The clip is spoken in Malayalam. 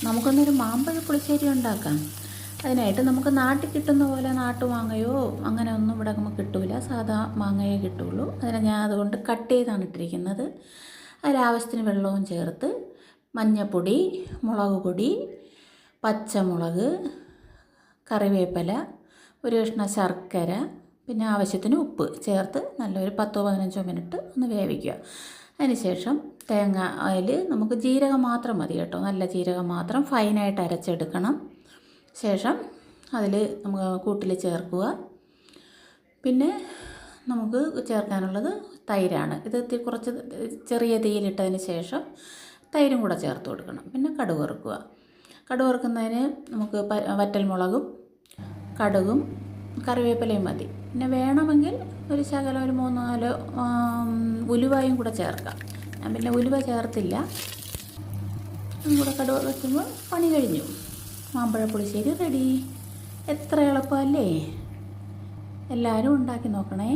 നമുക്കൊന്നൊരു മാമ്പഴ പുളിശ്ശേരി ഉണ്ടാക്കാം. അതിനായിട്ട് നമുക്ക് നാട്ടിൽ കിട്ടുന്ന പോലെ നാട്ടുമാങ്ങയോ അങ്ങനെ ഒന്നും ഇവിടെ നമുക്ക് കിട്ടില്ല, സാധാ മാങ്ങയെ കിട്ടുള്ളൂ. അതിനെ ഞാൻ അതുകൊണ്ട് കട്ട് ചെയ്താണ് ഇട്ടിരിക്കുന്നത്. അതിലാവശ്യത്തിന് വെള്ളവും ചേർത്ത് മഞ്ഞൾപ്പൊടി, മുളക് പൊടി, പച്ചമുളക്, കറിവേപ്പില, ഒരു കഷ്ണം ശർക്കര, പിന്നെ ആവശ്യത്തിന് ഉപ്പ് ചേർത്ത് നല്ലൊരു 10-15 മിനിറ്റ് ഒന്ന് വേവിക്കുക. അതിനുശേഷം തേങ്ങ, അതിൽ നമുക്ക് ജീരകം മാത്രം മതി കേട്ടോ, നല്ല ജീരകം മാത്രം ഫൈനായിട്ട് അരച്ചെടുക്കണം. ശേഷം അതിൽ നമുക്ക് കൂട്ടിൽ ചേർക്കുക. പിന്നെ നമുക്ക് ചേർക്കാനുള്ളത് തൈരാണ്. ഇത് കുറച്ച് ചെറിയ തീയിലിട്ടതിന് ശേഷം തൈരും കൂടെ ചേർത്ത് കൊടുക്കണം. പിന്നെ കടുക് വറുക്കുക. കടുക് വറുക്കുന്നതിന് നമുക്ക് വറ്റൽമുളകും കടുകും കറിവേപ്പിലയും മതി. പിന്നെ വേണമെങ്കിൽ ഒരു ശകലം ഒരു 3-4 ഉലുവയും കൂടെ ചേർക്കാം. ഞാൻ പിന്നെ ഉലുവ ചേർത്തില്ല. അതും കൂടെ കടുക് വയ്ക്കുമ്പോൾ പണി കഴിഞ്ഞു. മാമ്പഴ പുളിശ്ശേരി റെഡി. എത്ര എളുപ്പമല്ലേ? എല്ലാവരും ഉണ്ടാക്കി നോക്കണേ.